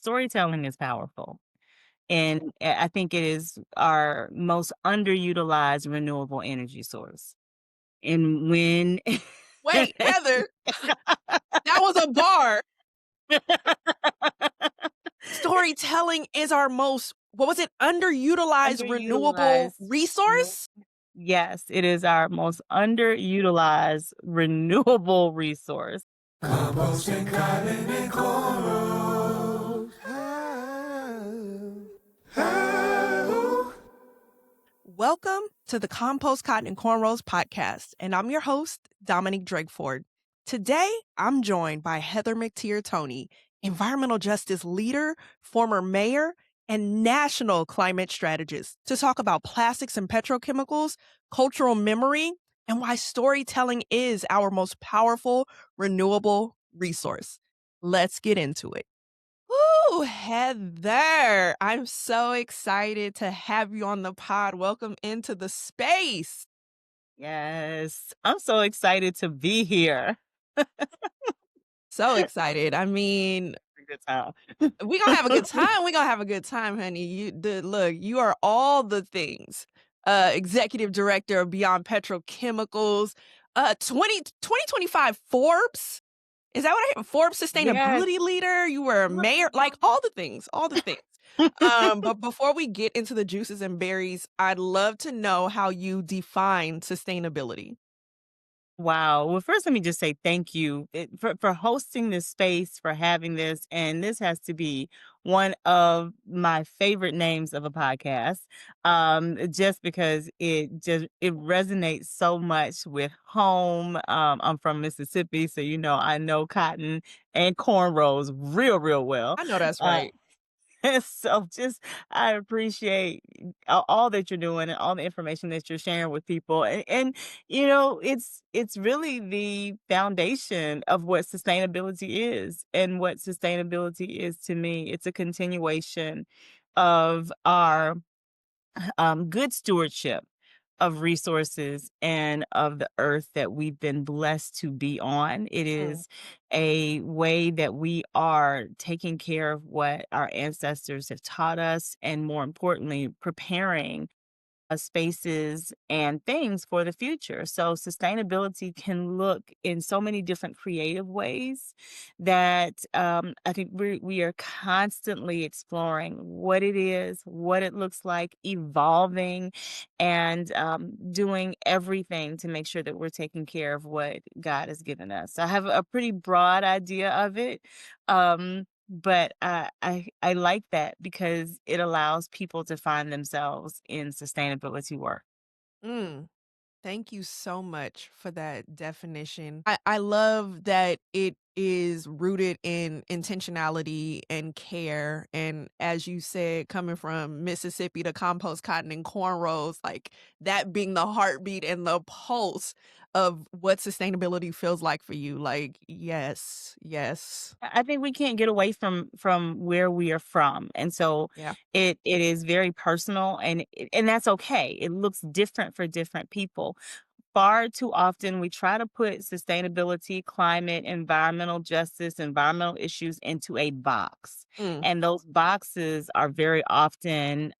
Storytelling is powerful. And I think it is our most underutilized renewable energy source. And when Wait, Heather, that was a bar. Storytelling is our most, what was it, underutilized renewable underutilized, no, resource? yes, it is our most underutilized renewable resource. Compost and cotton and cornrows. Welcome to the Compost, Cotton, and Cornrows podcast, and I'm your host, Dominique Drakeford. Today, I'm joined by Heather McTeer Toney, environmental justice leader, former mayor, and national climate strategist, to talk about plastics and petrochemicals, cultural memory, and why storytelling is our most powerful renewable resource. Let's get into it. Woo, Heather, I'm so excited to have you on the pod. Welcome into the space. Yes, I'm so excited to be here. So excited. I mean, A good time. we gonna have a good time. We gonna have a good time, honey. Look, you are all the things. Executive director of Beyond Petrochemicals, 2025 Forbes. Is that what I hear? Forbes Yes. sustainability leader. You were a mayor, like all the things, all the things. But before we get into the juices and berries, I'd love to know how you define sustainability. Wow. Well, first, let me just say thank you for hosting this space, for having this. And this has to be one of my favorite names of a podcast, just because it resonates so much with home. I'm from Mississippi, so I know cotton and cornrows real well. I know that's Uh, right. so just I appreciate all that you're doing and all the information that you're sharing with people. And it's really the foundation of what sustainability is. And what sustainability is to me, it's a continuation of our good stewardship of resources and of the earth that we've been blessed to be on. It Mm, is a way that we are taking care of what our ancestors have taught us, and more importantly, preparing spaces and things for the future. So sustainability can look in so many different creative ways that I think we are constantly exploring what it is, what it looks like, evolving, and doing everything to make sure that we're taking care of what God has given us. So I have a pretty broad idea of it. But I like that because it allows people to find themselves in sustainability work. mm. Thank you so much for that definition. I love that it is rooted in intentionality and care. And as you said, coming from Mississippi to compost, cotton, and cornrows, like that being the heartbeat and the pulse of what sustainability feels like for you. Like, yes, yes. I think we can't get away from where we are from, and so Yeah. it is very personal, and that's okay. It looks different for different people. Far too often, we try to put sustainability, climate, environmental justice, environmental issues into a box. Mm, And those boxes are very often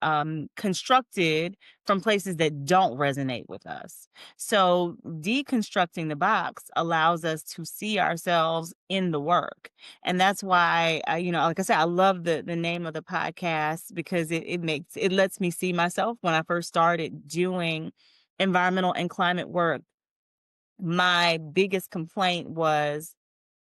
constructed from places that don't resonate with us. So, deconstructing the box allows us to see ourselves in the work. And that's why, like I said, I love the name of the podcast because it lets me see myself. When I first started doing environmental and climate work, my biggest complaint was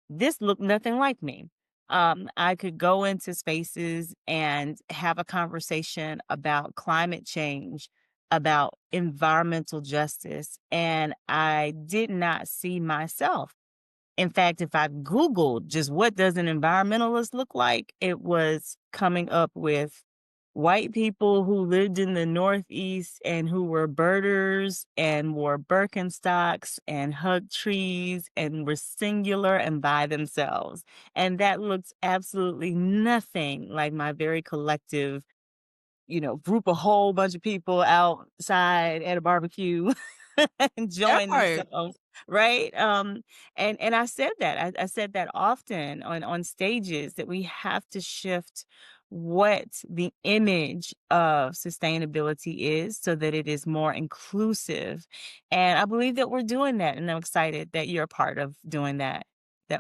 this looked nothing like me. I could go into spaces and have a conversation about climate change, about environmental justice, and I did not see myself. In fact, if I Googled just what does an environmentalist look like, it was coming up with white people who lived in the Northeast and who were birders and wore Birkenstocks and hugged trees and were singular and by themselves. And that looks absolutely nothing like my very collective, group a whole bunch of people outside at a barbecue that enjoying part. themselves. right? And I said that. I said that often on stages that we have to shift what the image of sustainability is so that it is more inclusive. And I believe that we're doing that, and I'm excited that you're a part of doing that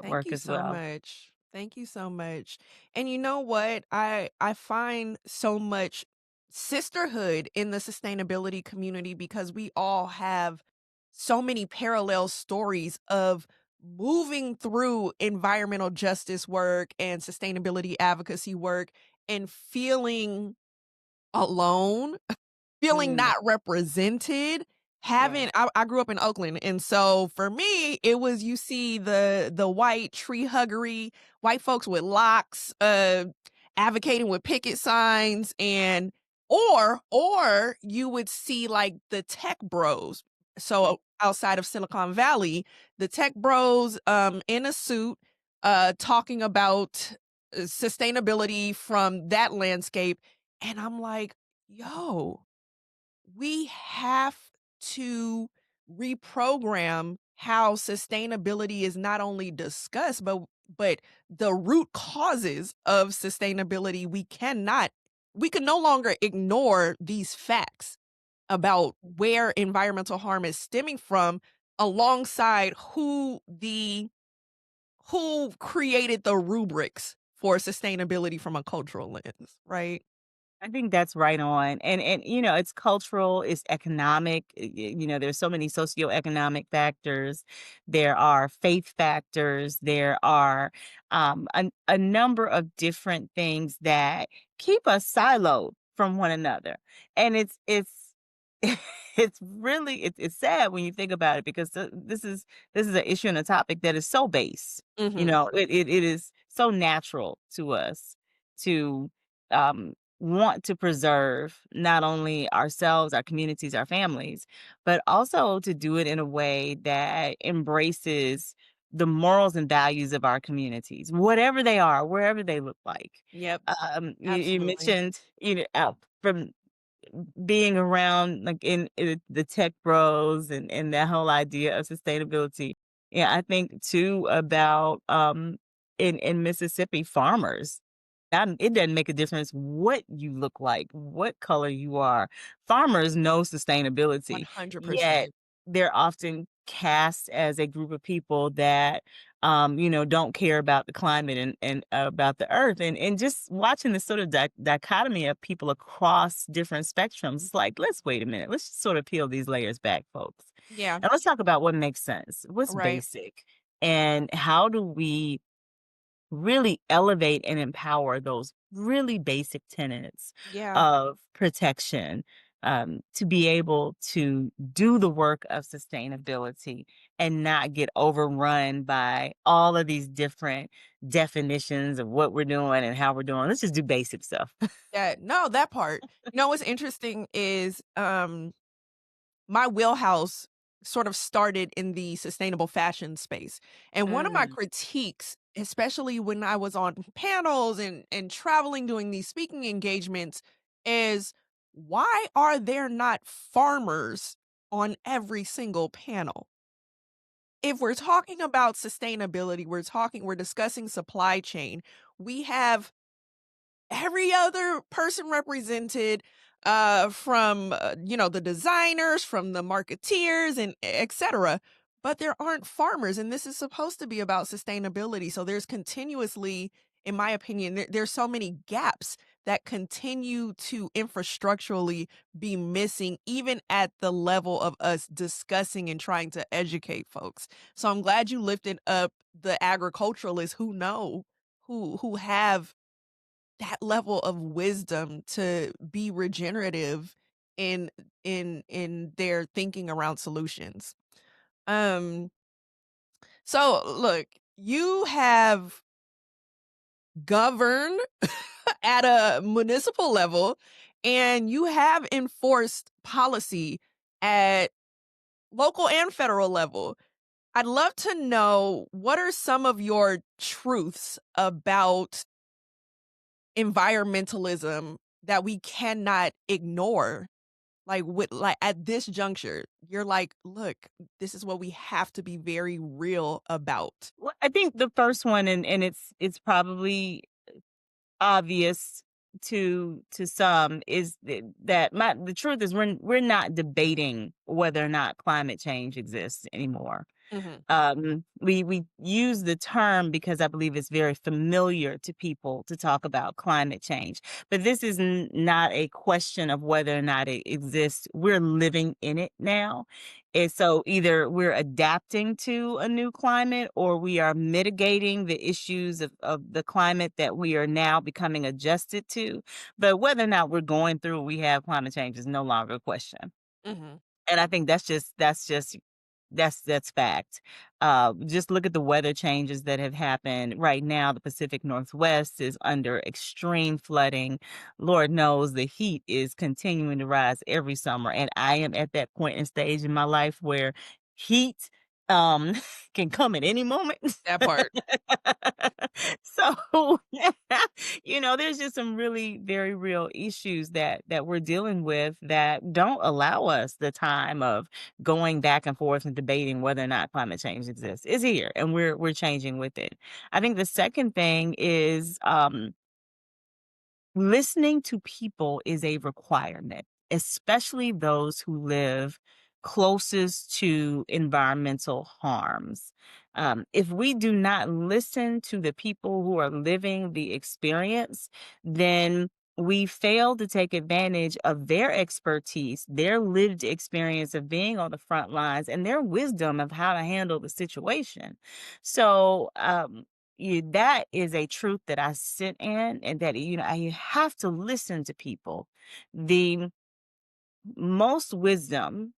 Thank work you as so well. much. Thank you so much. And you know what? I find so much sisterhood in the sustainability community because we all have so many parallel stories of moving through environmental justice work and sustainability advocacy work and feeling alone, feeling Mm, not represented, yeah. I grew up in Oakland, and so for me, it was you see the white tree huggery, white folks with locks, advocating with picket signs and or you would see, like, the tech bros. Mm. So, outside of Silicon Valley, the tech bros, in a suit, talking about, sustainability from that landscape, and I'm like, "Yo, we have to reprogram how sustainability is not only discussed, but the root causes of sustainability. We can no longer ignore these facts about where environmental harm is stemming from alongside who created the rubrics for sustainability from a cultural lens, right? I think that's right on. And it's cultural, it's economic. There's so many socioeconomic factors. There are faith factors. There are a number of different things that keep us siloed from one another. And it's it's really it's sad when you think about it because this is an issue and a topic that is so base. Mhm. It is so natural to us to want to preserve not only ourselves, our communities, our families, but also to do it in a way that embraces the morals and values of our communities, whatever they are, wherever they look like. Yep, You absolutely. mentioned, from being around like in the tech bros and that whole idea of sustainability. Yeah, I think too about in Mississippi farmers. It doesn't make a difference what you look like, what color you are. Farmers know sustainability, yet 100%. they're often cast as a group of people that don't care about the climate and about the earth. And just watching this sort of dichotomy of people across different spectrums, it's like, let's wait a minute. Let's just sort of peel these layers back, folks. Yeah, And let's talk about what makes sense, what's right. basic, and how do we really elevate and empower those really basic tenets Yeah, of protection, to be able to do the work of sustainability and not get overrun by all of these different definitions of what we're doing and how we're doing. Let's just do basic stuff. no, that part. You know what's interesting is, my wheelhouse sort of started in the sustainable fashion space, and one of my Mm. critiques, especially when I was on panels and traveling doing these speaking engagements, is why are there not farmers on every single panel? If we're talking about sustainability, we're discussing supply chain, we have every other person represented, from the designers, from the marketeers, and etc., but there aren't farmers, and this is supposed to be about sustainability. So there's continuously, in my opinion, there's so many gaps that continue to infrastructurally be missing even at the level of us discussing and trying to educate folks. So I'm glad you lifted up the agriculturalists who know, who have that level of wisdom to be regenerative in in their thinking around solutions. Um, so look, you have governed at a municipal level and you have enforced policy at local and federal level. I'd love to know what are some of your truths about environmentalism that we cannot ignore. Like, with like, at this juncture, you're like, "Look, this is what we have to be very real about." Well, I think the first one, and it's probably obvious to some, is that the truth is we're not debating whether or not climate change exists anymore. Mhm, We use the term because I believe it's very familiar to people to talk about climate change, but this is not a question of whether or not it exists. We're living in it now, and so either we're adapting to a new climate or we are mitigating the issues of the climate that we are now becoming adjusted to. But whether or not we're going through, we have climate change is no longer a question. mhm, And I think that's fact. Just look at the weather changes that have happened right now. The Pacific Northwest is under extreme flooding. Lord knows the heat is continuing to rise every summer, and I am at that point and stage in my life where heat um can come at any moment. that part. So there's just some really very real issues that we're dealing with that don't allow us the time of going back and forth and debating whether or not climate change exists. It's here, and we're changing with it. I think the second thing is listening to people is a requirement, especially those who live closest to environmental harms. If we do not listen to the people who are living the experience, then we fail to take advantage of their expertise, their lived experience of being on the front lines, and their wisdom of how to handle the situation. So, that is a truth that I sit in, and that you have to listen to people. The most wisdom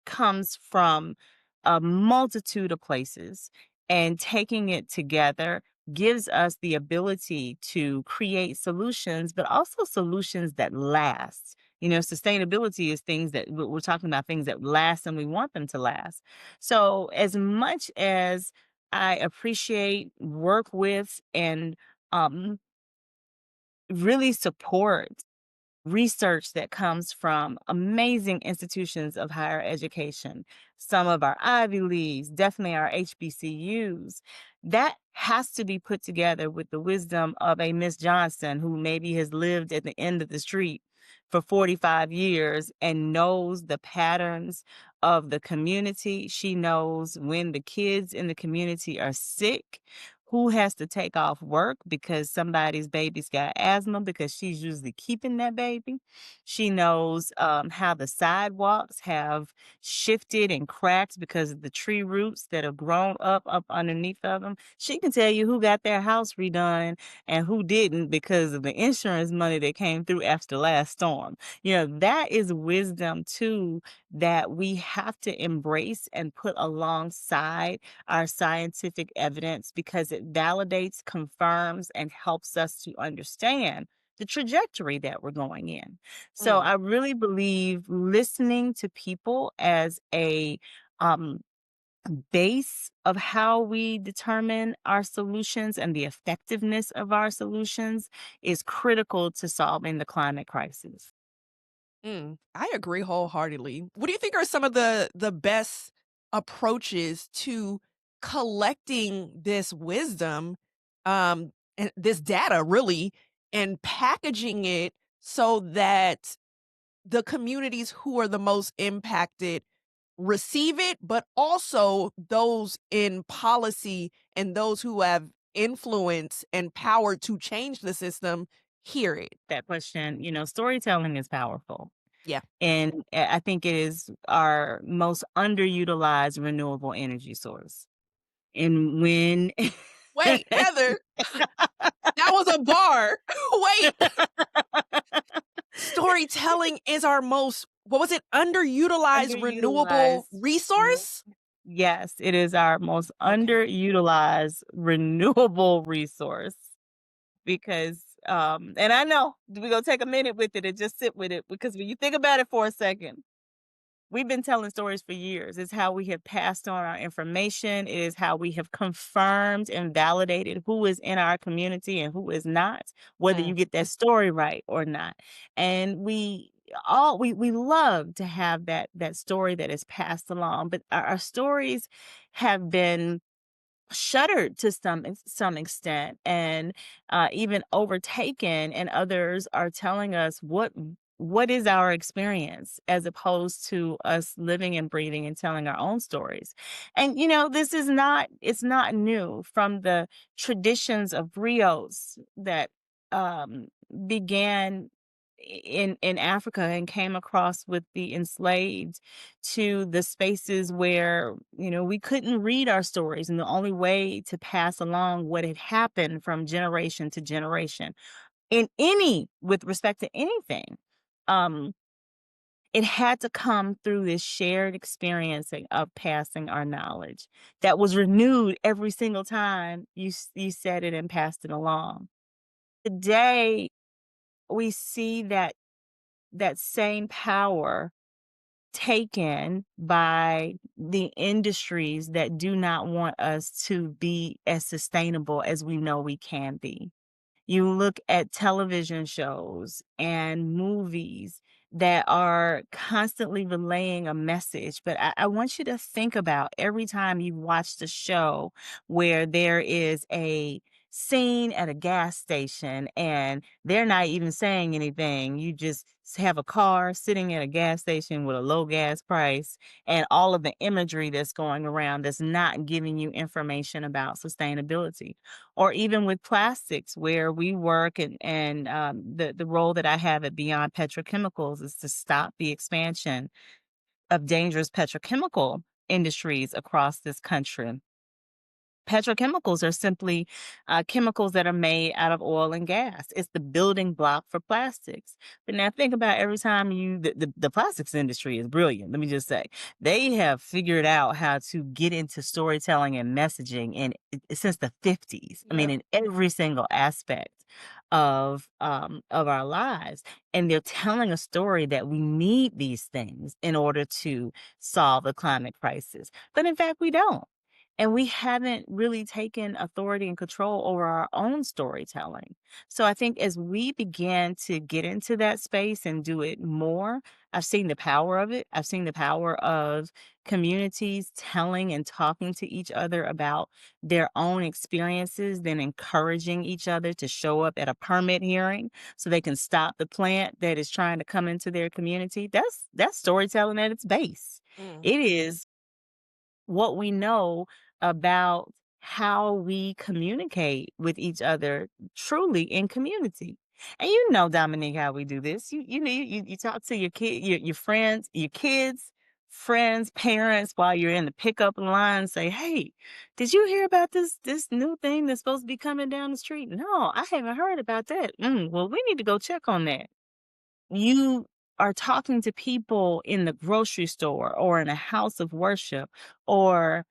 comes from a multitude of places, and taking it together gives us the ability to create solutions, but also solutions that last. Sustainability is things that we're talking about, things that last, and we want them to last. So, as much as I appreciate, work with, and um, really support research that comes from amazing institutions of higher education, some of our Ivy Leagues, definitely our HBCUs. That has to be put together with the wisdom of a Miss Johnson who maybe has lived at the end of the street for 45 years and knows the patterns of the community. She knows when the kids in the community are sick, who has to take off work because somebody's baby's got asthma because she's usually keeping that baby. She knows how the sidewalks have shifted and cracked because of the tree roots that have grown up underneath of them. She can tell you who got their house redone and who didn't because of the insurance money that came through after the last storm. That is wisdom too that we have to embrace and put alongside our scientific evidence because it validates, confirms, and helps us to understand the trajectory that we're going in. So Mm, I really believe listening to people as a um, base of how we determine our solutions and the effectiveness of our solutions is critical to solving the climate crisis. I agree wholeheartedly. What do you think are some of the best approaches to collecting this wisdom, and this data really, and packaging it so that the communities who are the most impacted receive it, but also those in policy and those who have influence and power to change the system hear it? That question, storytelling is powerful. Yeah. And I think it is our most underutilized renewable energy source. And when Wait, Heather, that was a bar. Wait, storytelling is our most, what was it, underutilized renewable underutilized, re- resource? yes, it is our most Okay. underutilized renewable resource because and I know we're gonna take a minute with it and just sit with it, because when you think about it for a second, we've been telling stories for years. It's how we have passed on our information. It is how we have confirmed and validated who is in our community and who is not, whether you Mm, get that story right or not. And we we love to have that story that is passed along, but our stories have been shuttered to some extent, and even overtaken, and others are telling us what is our experience, as opposed to us living and breathing and telling our own stories. And this is not it's not new from the traditions of griots that um began in Africa and came across with the enslaved, to the spaces where we couldn't read our stories, and the only way to pass along what had happened from generation to generation in any with respect to anything, um it had to come through this shared experiencing of passing our knowledge that was renewed every single time you said it and passed it along. Today we see that same power taken by the industries that do not want us to be as sustainable as we know we can be. You look at television shows and movies that are constantly relaying a message. But I want you to think about every time you watch the show where there is a scene at a gas station and they're not even saying anything. You just have a car sitting at a gas station with a low gas price, and all of the imagery that's going around that's not giving you information about sustainability. Or even with plastics, where we work, and the role that I have at Beyond Petrochemicals is to stop the expansion of dangerous petrochemical industries across this country. Petrochemicals are simply chemicals that are made out of oil and gas. It's the building block for plastics. But now think about every time the plastics industry is brilliant. Let me just say, they have figured out how to get into storytelling and messaging since the 50s. I mean, Yep. in every single aspect of our lives. And they're telling a story that we need these things in order to solve the climate crisis. But in fact, we don't. And we haven't really taken authority and control over our own storytelling. So I think as we begin to get into that space and do it more, I've seen the power of it. I've seen the power of communities telling and talking to each other about their own experiences, then encouraging each other to show up at a permit hearing so they can stop the plant that is trying to come into their community. That's storytelling at its base. Mm. It is what we know about how we communicate with each other truly in community. And Dominique, how we do this. You talk to your kid, your friends, your kids, friends, parents while you're in the pickup line. Say, hey, did you hear about this new thing that's supposed to be coming down the street? No, I haven't heard about that. Well, we need to go check on that. You are talking to people in the grocery store or in a house of worship, or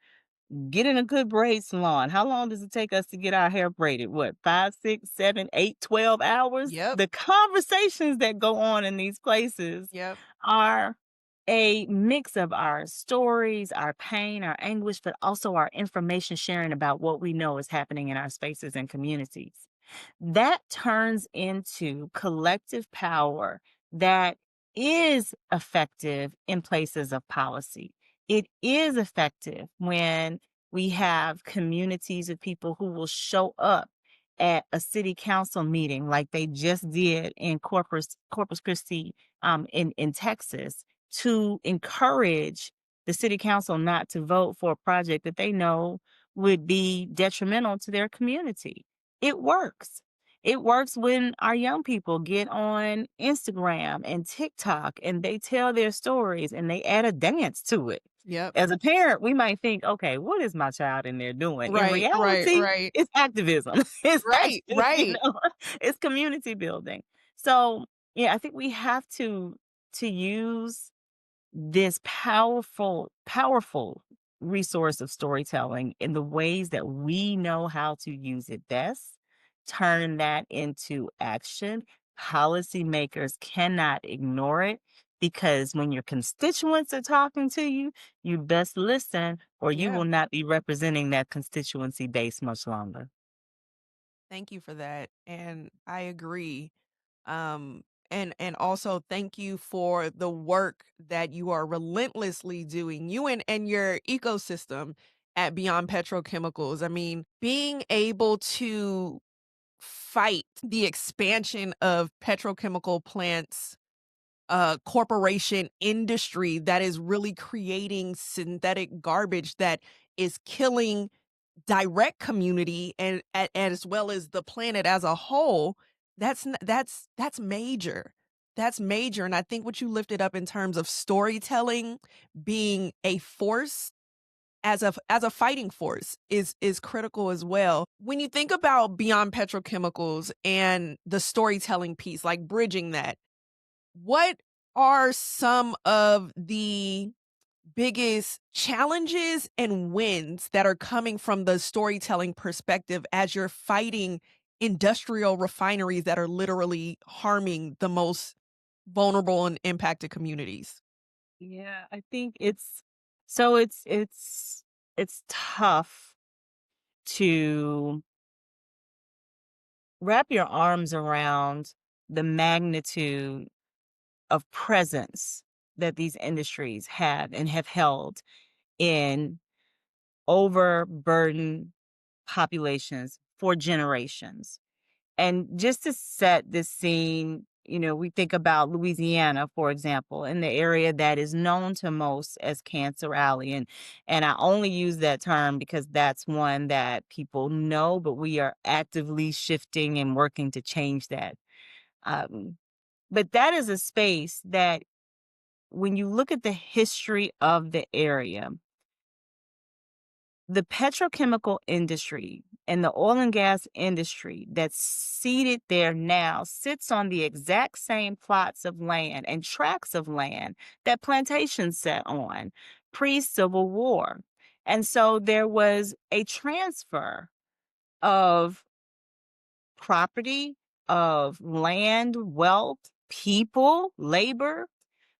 getting a good braid salon. How long does it take us to get our hair braided? What, 5, 6, 7, 8, 12 hours? Yep. The conversations that go on in these places Yep. are a mix of our stories, our pain, our anguish, but also our information sharing about what we know is happening in our spaces and communities. That turns into collective power that is effective in places of policy. It is effective when we have communities of people who will show up at a city council meeting like they just did in Corpus Christi, in Texas, to encourage the city council not to vote for a project that they know would be detrimental to their community. It works. It works when our young people get on Instagram and TikTok and they tell their stories and they add a dance to it. Yep. As a parent, we might think, okay, what is my child in there doing? In Right. Right. reality, Right. it's activism. It's Right. actually, Right. it's community building. So yeah, I think we have to use this powerful resource of storytelling in the ways that we know how to use it best, turn that into action. Policymakers cannot ignore it, because when your constituents are talking to you, you best listen, or you Yeah. will not be representing that constituency base much longer. Thank you for that. And I agree. Um, And also thank you for the work that you are relentlessly doing, you and your ecosystem at Beyond Petrochemicals. I mean, being able to fight the expansion of petrochemical plants, corporation industry that is really creating synthetic garbage that is killing direct community and as well as the planet as a whole. That's major. That's major. And I think what you lifted up in terms of storytelling being a force as a fighting force is critical as well. When you think about Beyond Petrochemicals and the storytelling piece, like bridging that, what are some of the biggest challenges and wins that are coming from the storytelling perspective as you're fighting industrial refineries that are literally harming the most vulnerable and impacted communities? Yeah, I think it's tough to wrap your arms around the magnitude of presence that these industries have and have held in overburdened populations for generations. And just to set the scene, we think about Louisiana, for example, in the area that is known to most as Cancer Alley. And I only use that term because that's one that people know, but we are actively shifting and working to change that. Um, but that is a space that when you look at the history of the area, the petrochemical industry and the oil and gas industry that's seated there now sits on the exact same plots of land and tracts of land that plantations sat on pre-Civil War. And so there was a transfer of property, of land, wealth, people, labor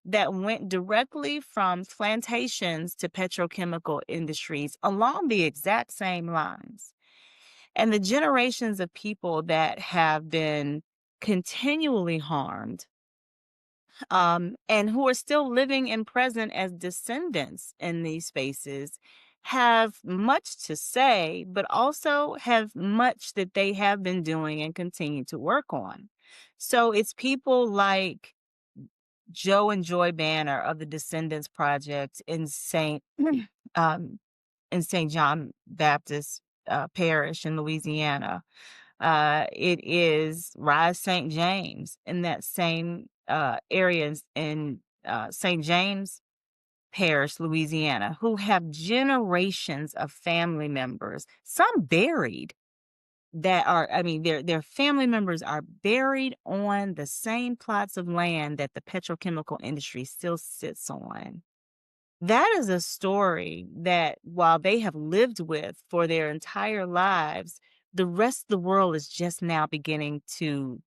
that went directly from plantations to petrochemical industries along the exact same lines. And the generations of people that have been continually harmed, and who are still living and present as descendants in these spaces have much to say, but also have much that they have been doing and continue to work on. So it's people like Joe and Joy Banner of the Descendants Project um, in St. John Baptist Parish in Louisiana. It is Rise St. James in that same area in St. James Parish, Louisiana, who have generations of family members, some buried that are, I mean, their family members are buried on the same plots of land that the petrochemical industry still sits on. That is a story that while they have lived with for their entire lives, the rest of the world is just now beginning to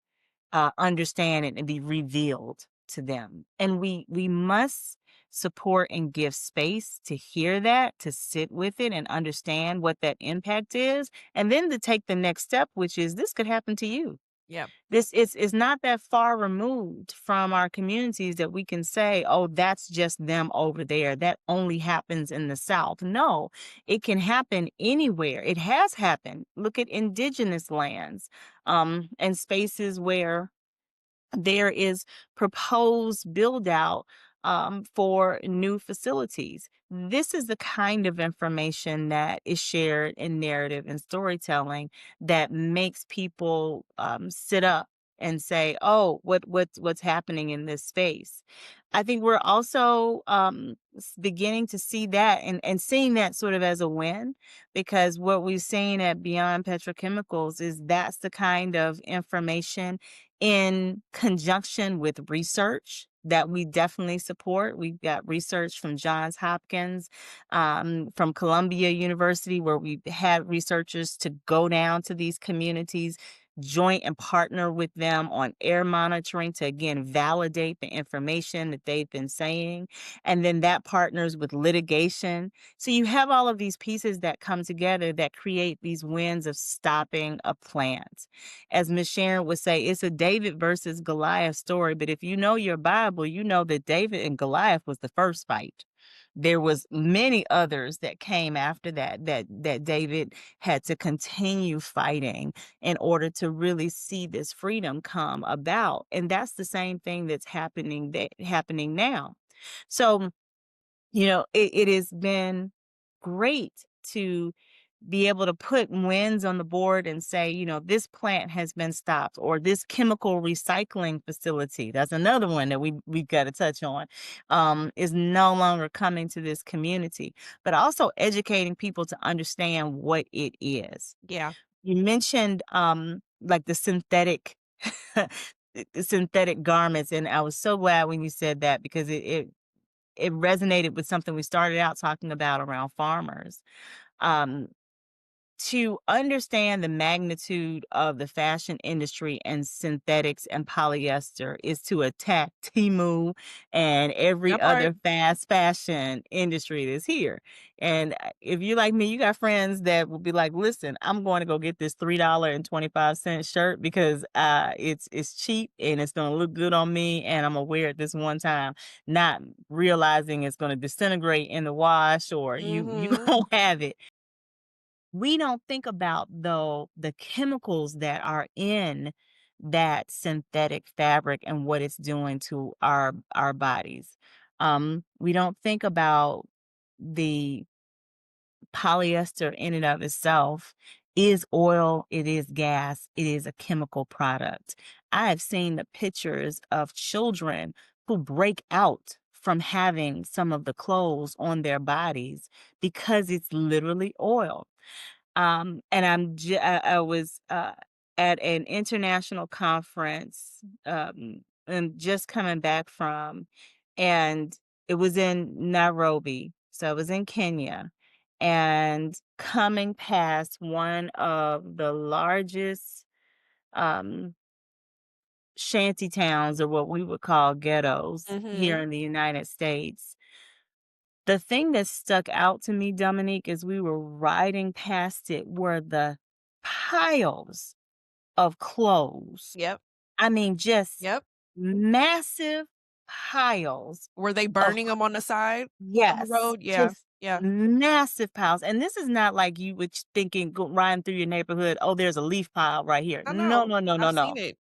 understand it and be revealed to them. And we must support and give space to hear that, to sit with it and understand what that impact is, and then to take the next step, which is this could happen to you. Yeah. This is not that far removed from our communities that we can say, oh, that's just them over there. That only happens in the South. No, it can happen anywhere. It has happened. Look at indigenous lands and spaces where there is proposed build out for new facilities. This is the kind of information that is shared in narrative and storytelling that makes people sit up and say, "Oh, what's happening in this space?" I think we're also beginning to see that and seeing that sort of as a win, because what we've seen at Beyond Petrochemicals is that's the kind of information in conjunction with research that we definitely support. We've got research from Johns Hopkins, from Columbia University, where we've had researchers to go down to these communities, joint and partner with them on air monitoring to again validate the information that they've been saying. And then that partners with litigation. So you have all of these pieces that come together that create these wins of stopping a plant. As Miss Sharon would say, it's a David versus Goliath story. But if you know your Bible, you know that David and Goliath was the first fight. There was many others that came after that David had to continue fighting in order to really see this freedom come about. And that's the same thing that's happening now. So, it has been great to be able to put wins on the board and say, this plant has been stopped, or this chemical recycling facility, that's another one that we've got to touch on, is no longer coming to this community, but also educating people to understand what it is. Yeah. You mentioned like the synthetic the synthetic garments, and I was so glad when you said that because it resonated with something we started out talking about around farmers. Um, to understand the magnitude of the fashion industry and synthetics and polyester is to attack Temu and every That part. other fast fashion industry that's here. And if you're like me, you got friends that will be like, "Listen, I'm going to go get this $3.25 shirt because it's cheap and it's going to look good on me, and I'm gonna wear it this one time," not realizing it's going to disintegrate in the wash or you Mhm. won't have it. We don't think about, though, the chemicals that are in that synthetic fabric and what it's doing to our bodies. We don't think about the polyester in and of itself is oil, it is gas, it is a chemical product. I have seen the pictures of children who break out from having some of the clothes on their bodies because it's literally oil. And I was, at an international conference, and just coming back from, and it was in Nairobi, so it was in Kenya, and coming past one of the largest, um, shanty towns, or what we would call ghettos here Mhm. in the United States. The thing that stuck out to me, Dominique, as we were riding past it were the piles of clothes. Yep. I mean, just Yep. massive piles Were they of burning them on the side of the yes, road? Yeah. just Yeah. massive piles. And this is not like you would thinking riding through your neighborhood, oh, there's a leaf pile right here. I No, know. no, no, no, I've no. seen it.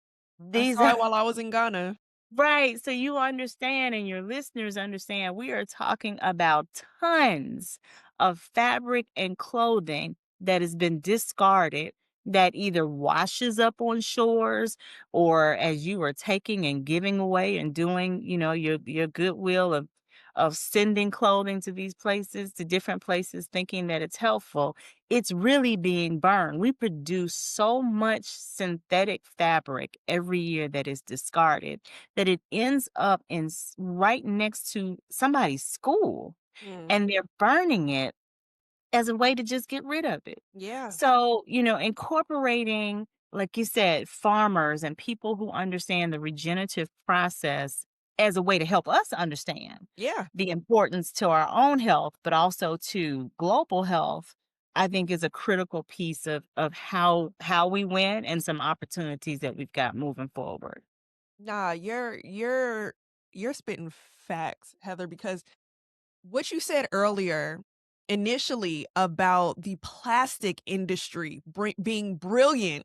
I These saw are it while I was in Ghana. right. So you understand, and your listeners understand, we are talking about tons of fabric and clothing that has been discarded that either washes up on shores, or as you are taking and giving away and doing, your goodwill of sending clothing to these places, to different places, thinking that it's helpful, it's really being burned. We produce so much synthetic fabric every year that is discarded that it ends up right next to somebody's school, Mm. and they're burning it as a way to just get rid of it. Yeah. So, incorporating, like you said, farmers and people who understand the regenerative process as a way to help us understand Yeah. the importance to our own health, but also to global health, I think is a critical piece of how we win and some opportunities that we've got moving forward. Nah, you're spitting facts, Heather, because what you said earlier initially about the plastic industry being brilliant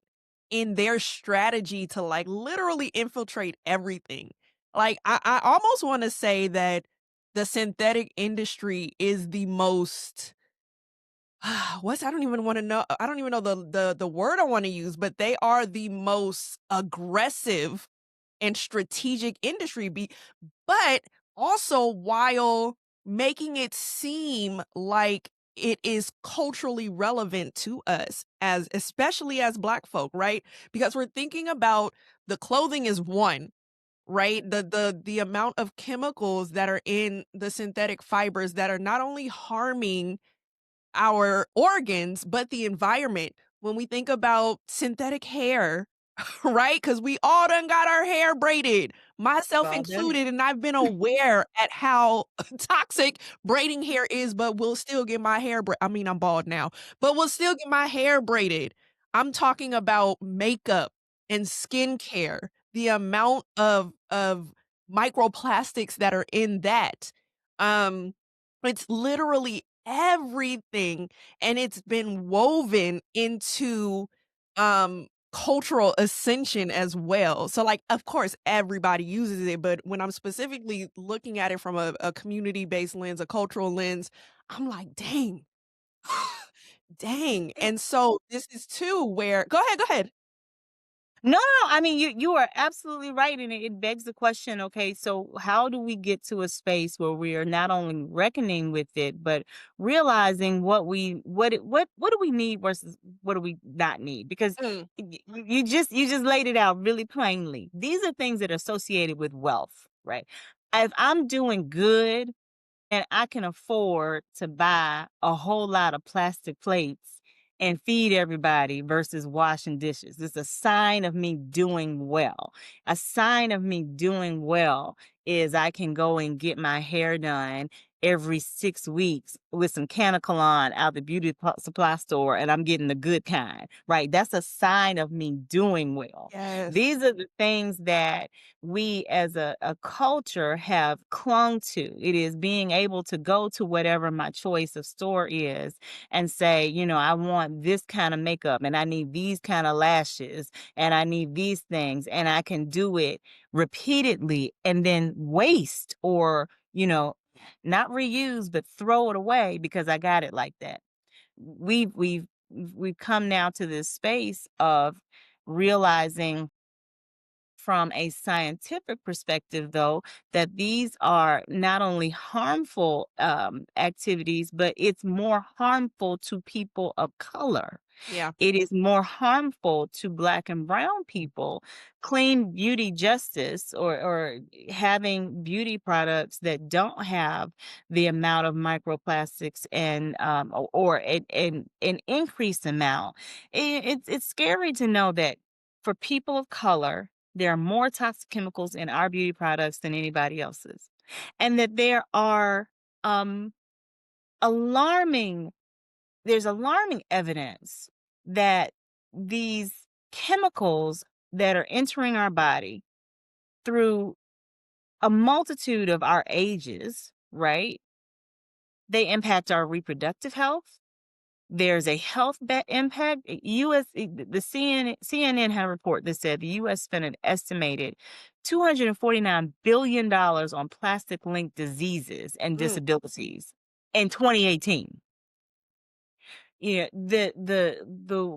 in their strategy to like literally infiltrate everything. Like I almost want to say that the synthetic industry is the most what's I don't even want to know. I don't even know the word I want to use, but they are the most aggressive and strategic industry but also while making it seem like it is culturally relevant to us as especially as black folk, right? Because we're thinking about the clothing is one, right? The amount of chemicals that are in the synthetic fibers that are not only harming our organs but the environment. When we think about synthetic hair, right? Because we all done got our hair braided, myself Well done. included, and I've been aware at how toxic braiding hair is, but will still get my hair I mean, I'm bald now, but will still get my hair braided. I'm talking about makeup and skincare, the amount of microplastics that are in that. Um, it's literally everything, and it's been woven into, cultural ascension as well. So, like, of course, everybody uses it, but when I'm specifically looking at it from a community-based lens, a cultural lens, I'm like, "Dang, dang." And so this is too where go ahead. No, no, I mean, you are absolutely right, and it begs the question, okay, so how do we get to a space where we are not only reckoning with it, but realizing what do we need versus what do we not need? Because Mm, you just laid it out really plainly. These are things that are associated with wealth, right? If I'm doing good and I can afford to buy a whole lot of plastic plates and feed everybody versus washing dishes. It's a sign of me doing well. A sign of me doing well is I can go and get my hair done every 6 weeks with some Canicolon out the supply store and I'm getting the good kind, right? That's a sign of me doing well. yes. These are the things that we as a culture have clung to. It is being able to go to whatever my choice of store is and say, I want this kind of makeup and I need these kind of lashes and I need these things and I can do it repeatedly and then waste or, not reuse, but throw it away because I got it like that. We've come now to this space of realizing from a scientific perspective, though, that these are not only harmful activities, but it's more harmful to people of color. Yeah, It is more harmful to Black and Brown people. Clean beauty justice or having beauty products that don't have the amount of microplastics and or an increased amount. It's scary to know that for people of color, there are more toxic chemicals in our beauty products than anybody else's, and that there are um, alarming there's alarming evidence that these chemicals that are entering our body through a multitude of our ages, right? They impact our reproductive health. There's a health impact. The CNN had a report that said the U.S. spent an estimated $249 billion on plastic linked diseases and mm, disabilities in 2018. Yeah, the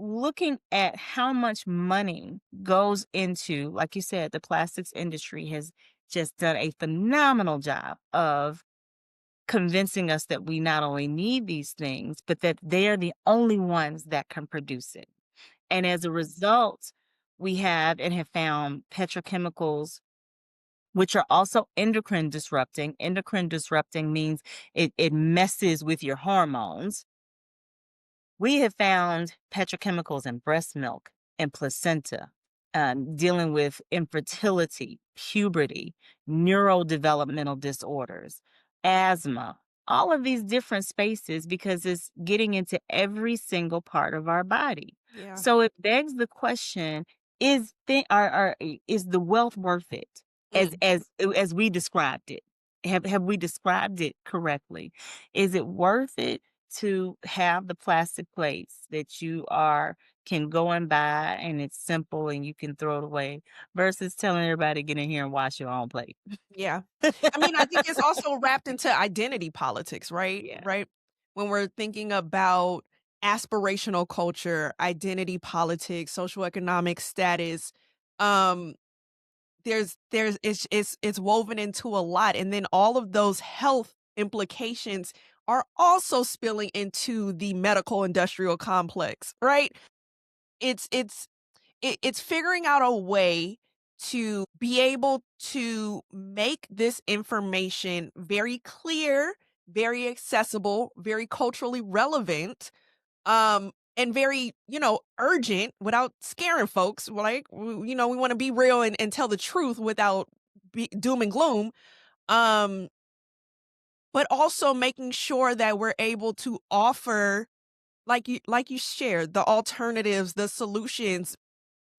looking at how much money goes into, like you said, the plastics industry has just done a phenomenal job of convincing us that we not only need these things, but that they're the only ones that can produce it. And as a result, we have and have found petrochemicals, which are also endocrine disrupting. Endocrine disrupting means it messes with your hormones. We have found petrochemicals in breast milk and placenta, dealing with infertility, puberty, neurodevelopmental disorders, asthma, all of these different spaces because it's getting into every single part of our body. yeah. So it begs the question: is the wealth worth it? As Mm, as as we described it, have we described it correctly? Is it worth it to have the plastic plates that you are can go and buy and it's simple and you can throw it away versus telling everybody get in here and wash your own plate. yeah. I mean, I think it's also wrapped into identity politics, right? Yeah. Right? When we're thinking about aspirational culture, identity politics, social economic status, um, there's it's woven into a lot. And then all of those health implications are also spilling into the medical industrial complex, right? It's it's figuring out a way to be able to make this information very clear, very accessible, very culturally relevant, and very, urgent without scaring folks. Like, we want to be real and tell the truth without doom and gloom. Um, but also making sure that we're able to offer, like you shared, the alternatives, the solutions,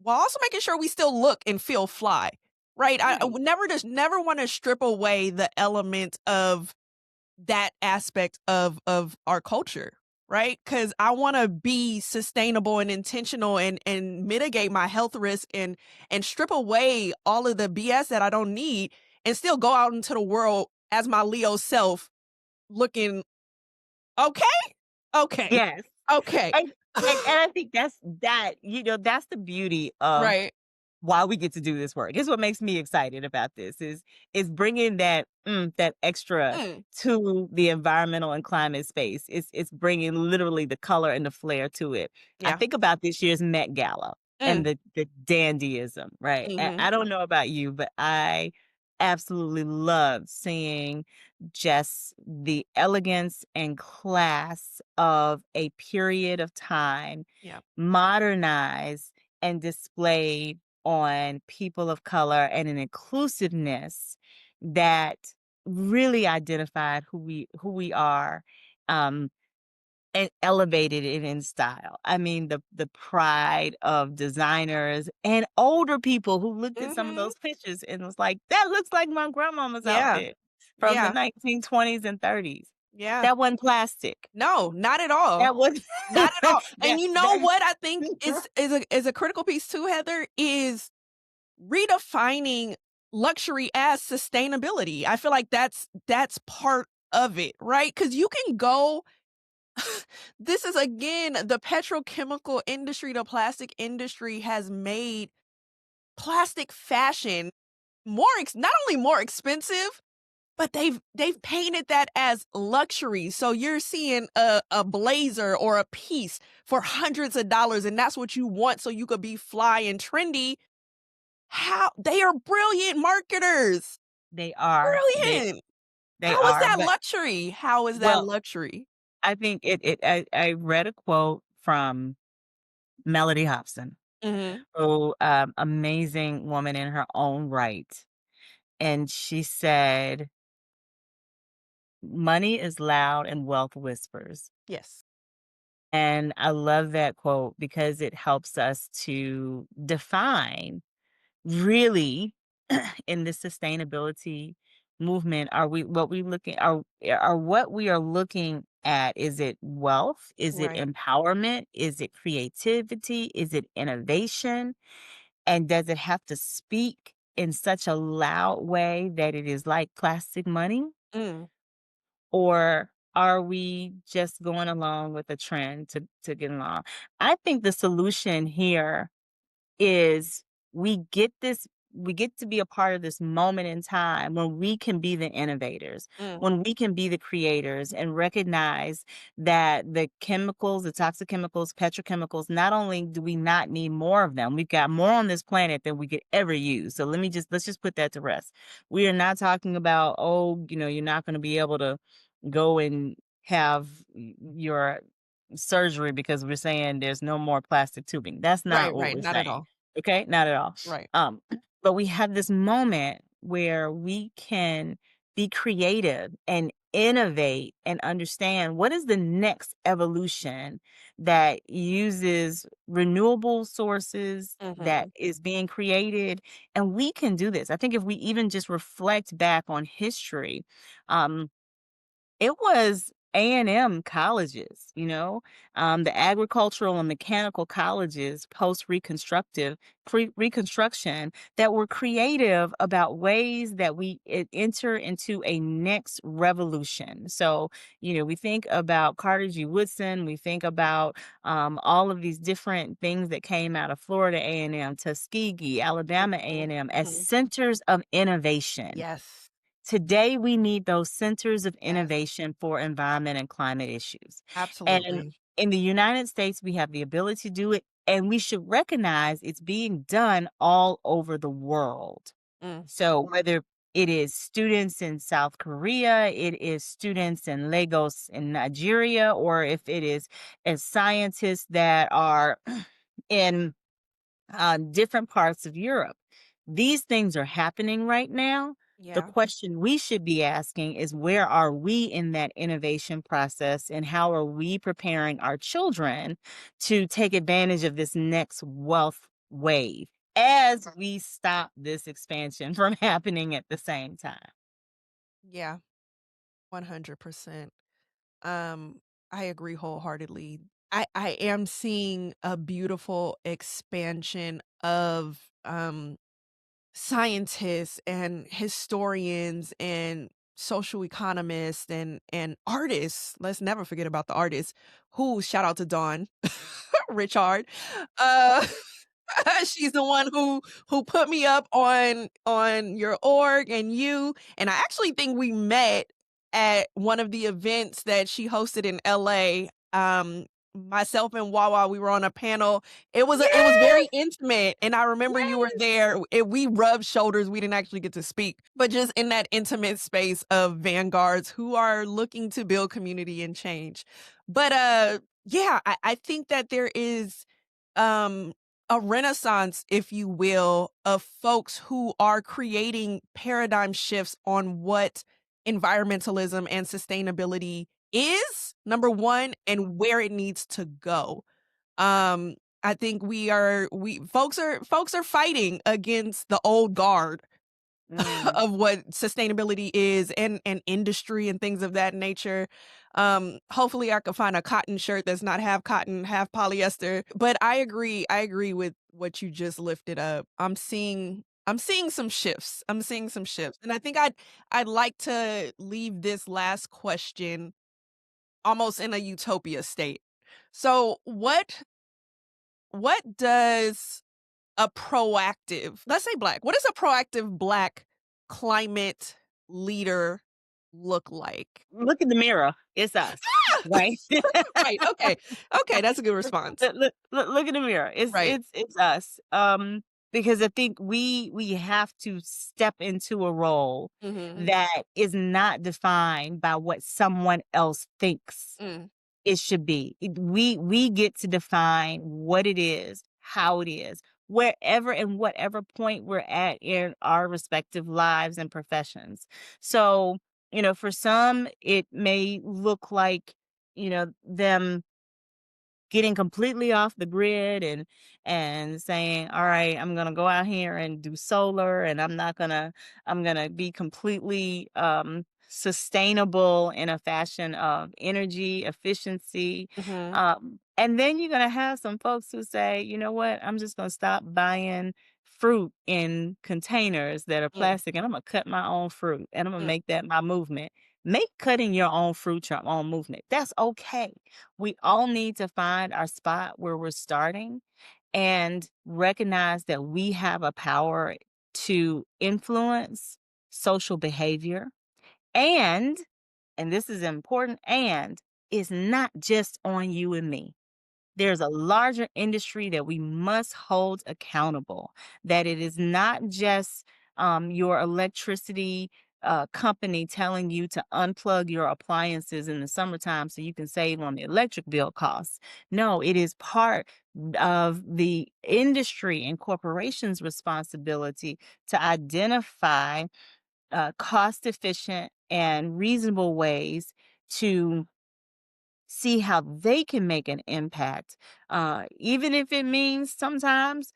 while also making sure we still look and feel fly. Right. I Right. would never want to strip away the element of that aspect of our culture, right? Because I want to be sustainable and intentional and mitigate my health risk and strip away all of the BS that I don't need and still go out into the world as my Leo self looking okay, okay, Yes. okay. And and I think that's the beauty of Right. why we get to do this work. It's what makes me excited about this is bringing that extra Mm, to the environmental and climate space. It's bringing literally the color and the flair to it. I yeah. think about this year's Met Gala and Mm, the dandyism, right? mhm. I don't know about you, but I absolutely love seeing just the elegance and class of a period of time Yeah. modernized and displayed on people of color and an inclusiveness that really identified who we are, um, and elevated it in style. I mean, the pride of designers and older people who looked at some of Mhm. those pictures and was like, "That looks like my grandmama's Yeah. outfit from the Yeah. 1920s and 30s." Yeah. That wasn't plastic. No, not at all. That was Not at all. And that you know that what I think is a critical piece too, Heather, is redefining luxury as sustainability. I feel like that's part of it, right? Because you can go this is again the petrochemical industry, the plastic industry has made plastic fashion not only more expensive, but they've painted that as luxury. So you're seeing a blazer or a piece for hundreds of dollars, and that's what you want so you could be fly and trendy. How they are brilliant marketers. they are. Brilliant. They How is are, that but luxury? How is that well, luxury? I think I read a quote from Melody Hobson, Mhm. who, amazing woman in her own right, and she said, "Money is loud and wealth whispers." Yes. And I love that quote because it helps us to define really in the sustainability movement, are we what we looking are what we are looking at, is it wealth, is it Right. empowerment, is it creativity, is it innovation, and does it have to speak in such a loud way that it is like plastic money, Mm, or are we just going along with the trend to get along? I think the solution here is we get this we get to be a part of this moment in time when we can be the innovators, mm, when we can be the creators and recognize that the chemicals, the toxic chemicals, petrochemicals, not only do we not need more of them, we've got more on this planet than we could ever use. So let's just put that to rest. We are not talking about, oh, you're not going to be able to go and have your surgery because we're saying there's no more plastic tubing. That's not right, what right, we're not at saying. all. Okay? Not at all. Right. Um, but we have this moment where we can be creative and innovate and understand what is the next evolution that uses renewable sources that Mhm. is being created. And we can do this. I think if we even just reflect back on history, um, it was A&M colleges, the agricultural and mechanical colleges reconstruction that were creative about ways that we enter into a next revolution. So, we think about Carter G. Woodson, we think about all of these different things that came out of Florida A&M, Tuskegee, Alabama Mhm. A&M as Mhm. centers of innovation. Yes. Today, we need those centers of Yes. innovation for environment and climate issues. And Absolutely. in the United States, we have the ability to do it, and we should recognize it's being done all over the world. Mm. So whether It is students in South Korea, it is students in Lagos in Nigeria, or if it is as scientists that are in different parts of Europe. These things are happening right now. The Yeah. question we should be asking is, where are we in that innovation process, and how are we preparing our children to take advantage of this next wealth wave as we stop this expansion from happening at the same time? Yeah. 100%. Um, I agree wholeheartedly. I am seeing a beautiful expansion of scientists and historians and social economists and artists. Let's never forget about the artists who shout out to Dawn Richard. Uh she's the one who put me up on your org and you, and I actually think we met at one of the events that she hosted in LA. Myself and Wawa, we were on a panel. It was Yes, very intimate, and I remember you were yes. there. We rubbed shoulders. We didn't actually get to speak, but just in that intimate space of vanguards who are looking to build community and change. But yeah, I think that there is um a renaissance, if you will, of folks who are creating paradigm shifts on what environmentalism and sustainability is, number one, and where it needs to go. Um, I think we folks are fighting against the old guard Mm. of what sustainability is and industry and things of that nature. Hopefully I could find a cotton shirt that's not half cotton, half polyester. But I agree with what you just lifted up. I'm seeing some shifts. I'm seeing some shifts. And I think I'd like to leave this last question almost in a utopia state. So what does a proactive, let's say black. What does a proactive black climate leader look like? Look in the mirror. It's us, right? Right. Okay. Okay. That's a good response. Look in the mirror. Right. It's us. Because I think we have to step into a role Hmm. that is not defined by what someone else thinks Mm, it should be. We get to define what it is, how it is, wherever and whatever point we're at in our respective lives and professions. So, for some, it may look like, them getting completely off the grid and saying, all right, I'm going to go out here and do solar, and I'm going to be completely sustainable in a fashion of energy efficiency. mhm, And then you're going to have some folks who say, you know what, I'm just going to stop buying fruit in containers that are mm, plastic, and I'm going to cut my own fruit, and I'm going to mm, make that my movement. Make cutting your own fruit your own movement. That's okay. We all need to find our spot where we're starting and recognize that we have a power to influence social behavior. And, and this is important, and it's not just on you and me. There's a larger industry that we must hold accountable, that it is not just your electricity company telling you to unplug your appliances in the summertime so you can save on the electric bill costs. No, it is part of the industry and corporations' responsibility to identify cost efficient and reasonable ways to see how they can make an impact, even if it means sometimes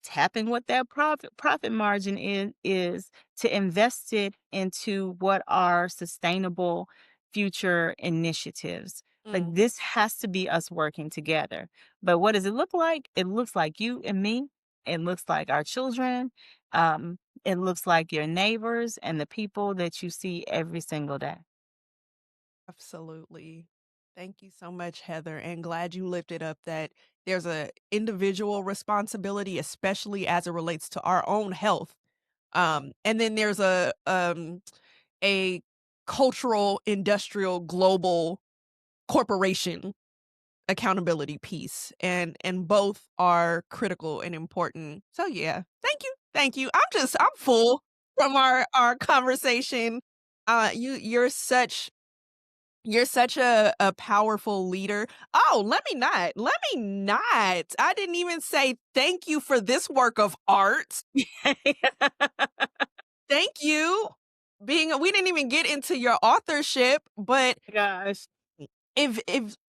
tapping what that profit margin is to invest it into what are sustainable future initiatives. Like, mm. this has to be us working together. But what does it look like? It looks like you and me. It looks like our children. It looks like your neighbors and the people that you see every single day. Absolutely. Thank you so much, Heather, and glad you lifted up that there's a individual responsibility, especially as it relates to our own health. And then there's a cultural, industrial, global corporation accountability piece, and both are critical and important. So yeah, thank you, thank you. I'm full. from our conversation. You're such a powerful leader. Oh, let me not. I didn't even say thank you for this work of art. Thank you. We didn't even get into your authorship, but Gosh. if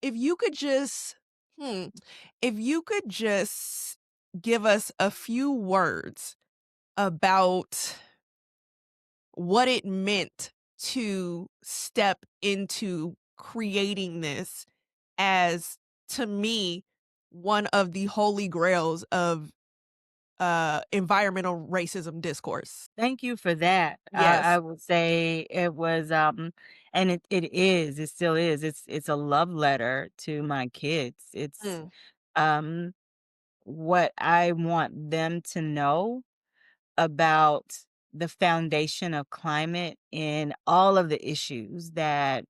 you could just hmm, if you could just give us a few words about what it meant to step into creating this as, to me, one of the holy grails of environmental racism discourse. Thank you for that. I Yes. would say it was, and it still is. It's a love letter to my kids. It's Mm, um what I want them to know about the foundation of climate and all of the issues that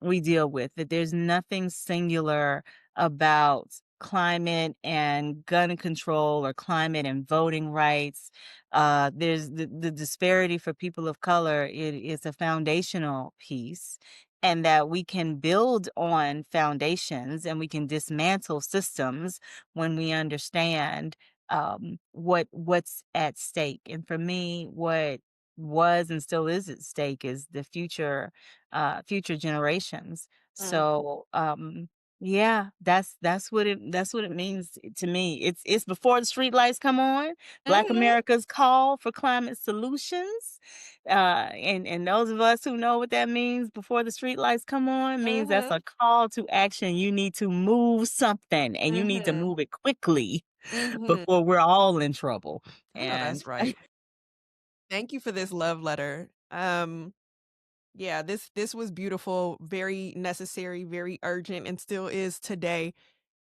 we deal with, that there's nothing singular about climate and gun control or climate and voting rights. There's the disparity for people of color. It is a foundational piece, and that we can build on foundations and we can dismantle systems when we understand what's at stake. And for me, what was and still is at stake is the future generations. mm. So yeah, that's what it means to me. It's before the street lights come on, Black Mhm, America's call for climate solutions. And those of us who know what that means before the street lights come on means that's mhm, a call to action. You need to move something and you need to mhm, move it quickly mhm. before we're all in trouble. I know And that's right. Thank you for this love letter. Yeah, this was beautiful, very necessary, very urgent, and still is today.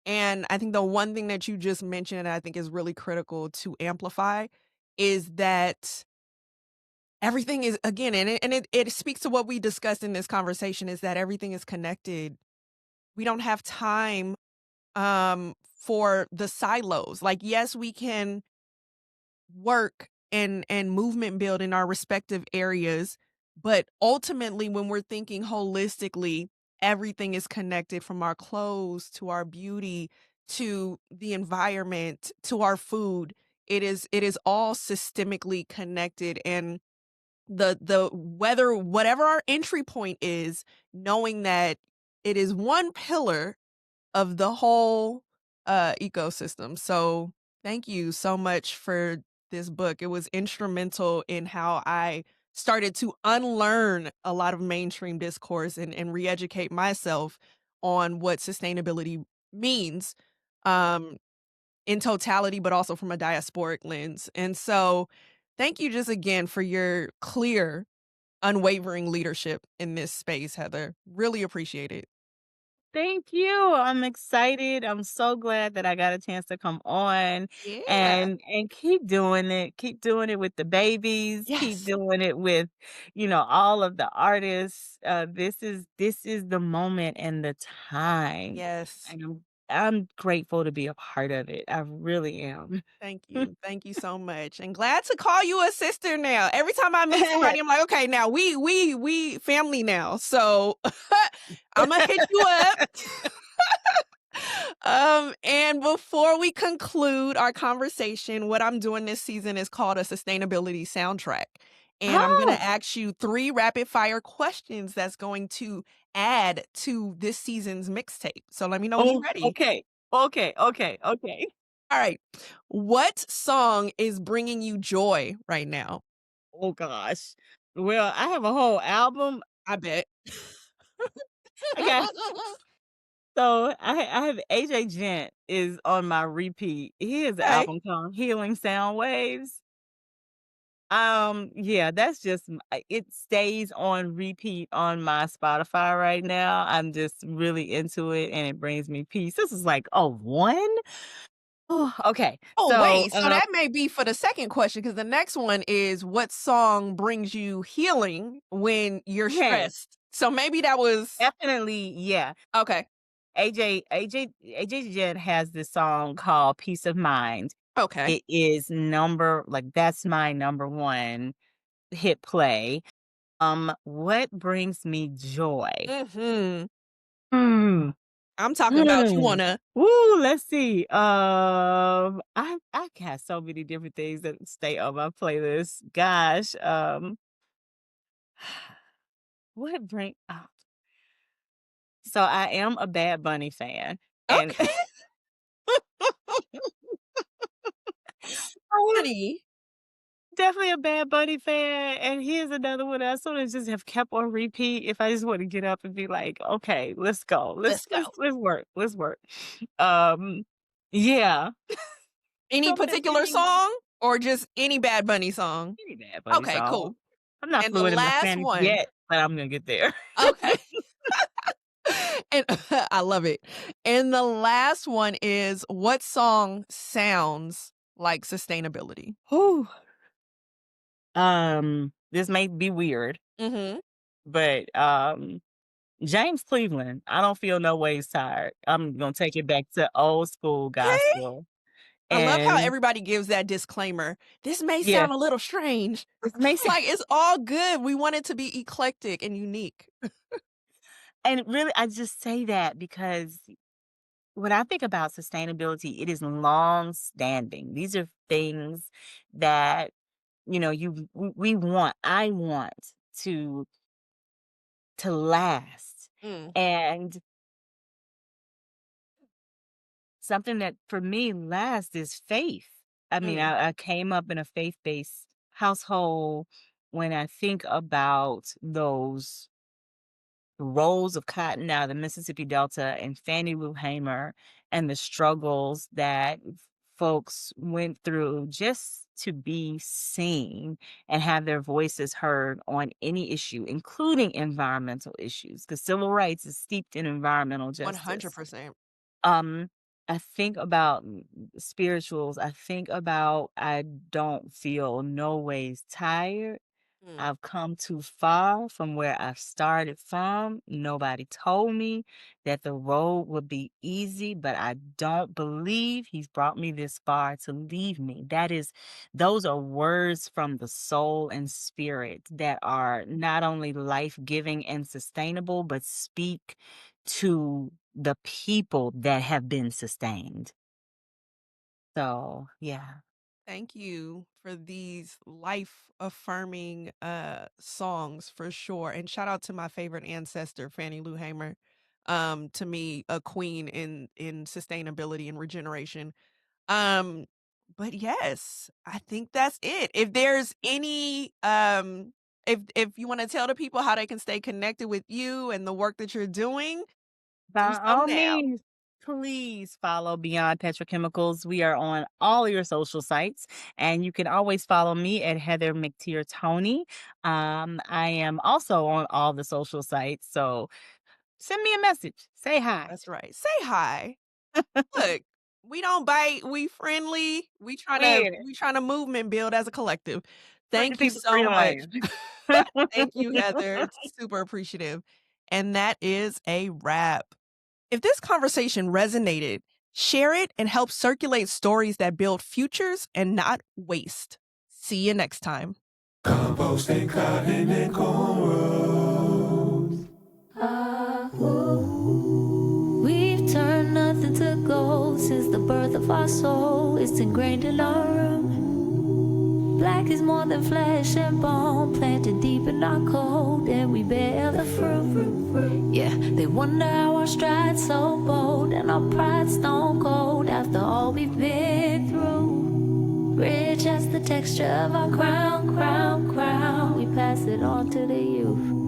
And I think the one thing that you just mentioned, I think is really critical to amplify, is that everything is, again, and it speaks to what we discussed in this conversation, is that everything is connected. We don't have time for the silos. Like, yes, we can work and movement build in our respective areas, but ultimately when we're thinking holistically, everything is connected, from our clothes to our beauty to the environment to our food. It is all systemically connected. And the whether whatever our entry point is, knowing that it is one pillar of the whole ecosystem. So thank you so much for this book. It was instrumental in how I started to unlearn a lot of mainstream discourse and re-educate myself on what sustainability means, um, in totality, but also from a diasporic lens. And so thank you just again for your clear, unwavering leadership in this space, Heather. Really appreciate it. thank you. I'm excited. I'm so glad that I got a chance to come on Yeah. and keep doing it. Keep doing it with the babies. Keep Yes. doing it with, all of the artists. This is the moment and the time. Yes. And I'm grateful to be a part of it. I really am. Thank you. Thank you so much. And glad to call you a sister now. Every time I meet somebody, I'm like, okay, now we family now. So I'm gonna hit you up. And before we conclude our conversation, what I'm doing this season is called a sustainability soundtrack. And I'm gonna Oh, ask you 3 rapid fire questions that's going to add to this season's mixtape. So let me know when you're oh, ready. okay. Okay, okay, okay. All right. What song is bringing you joy right now? Oh gosh. Well, I have a whole album. I bet. I got So I have AJ Gent is on my repeat. He has an Okay. album called Healing Sound Waves. Yeah, that's just it stays on repeat on my Spotify right now. I'm just really into it and it brings me peace. This is like, oh, one? Oh, okay. Oh, So wait. So that may be for the second question, because the next one is, what song brings you healing when you're okay, stressed? So maybe that was definitely, yeah. okay. AJ Gent has this song called Peace of Mind. Okay. It is number like that's my number one. hit play. What brings me joy? Mhm. Hmm. I'm talking about you Hmm. wanna Woo, let's see. I got so many different things that stay on my playlist. Gosh, what bring so I am a Bad Bunny fan, and okay, I am honey, definitely a Bad Bunny fan, and here's another one I sort of just have kept on repeat if I just want to get up and be like, "Okay, let's go. Let's let's go. let's let's work. Let's work." Um, yeah. Any So, but it's particular song or just any Bad Bunny song? any Bad Bunny Okay, song. cool. I'm not And the fluent in my last Spanish one yet, but I'm gonna get there. okay. And I love it. And the last one is what song sounds like sustainability? Whew. This may be weird, Mhm. but James Cleveland, I don't feel no ways tired. I'm gonna take it back to old school Okay. gospel. I love how And everybody gives that disclaimer. This may yeah, sound a little strange. it makes Like, it's all good. We want it to be eclectic and unique. and really I just say that because when I think about sustainability, it is long standing. These are things that, we want, I want to last. Mm, And something that for me lasts is faith. I mean, mm. I came up in a faith-based household. When I think about those rolls of cotton out of the Mississippi Delta and Fannie Lou Hamer and the struggles that folks went through just to be seen and have their voices heard on any issue, including environmental issues, because civil rights is steeped in environmental justice. 100%. Um, I think about spirituals. I think about I don't feel no ways tired. Mm. I've come too far from where I started from. Nobody told me that the road would be easy, but I don't believe he's brought me this far to leave me. Those are words from the soul and spirit that are not only life giving and sustainable, but speak to the people that have been sustained. So, yeah. Thank you for these life affirming songs for sure. And shout out to my favorite ancestor, Fannie Lou Hamer. To me, a queen in sustainability and regeneration. Um, but yes, I think that's it. If there's any if you want to tell the people how they can stay connected with you and the work that you're doing, do By so all now. means, please follow Beyond Petrochemicals. We are on all your social sites, and you can always follow me at Heather McTeer Toney. I am also on all the social sites, so send me a message. Say hi. That's right. Say hi. Look, we don't bite, we friendly. Weird. We trying to movement build as a collective. Bringing Thank you people free so much. land. Thank you, Heather. Super appreciative. And that is a wrap. If this conversation resonated, share it and help circulate stories that build futures and not waste. See you next time. Composting cotton and cornrows. We've turned nothing to gold since the birth of our soul. It's ingrained in our room. Black is more than flesh and bone, planted deep in our code, and we bear the fruit. Yeah, they wonder how our stride's so bold, and our pride stone cold after all we've been through. Rich as the texture of our crown, crown, crown. We pass it on to the youth.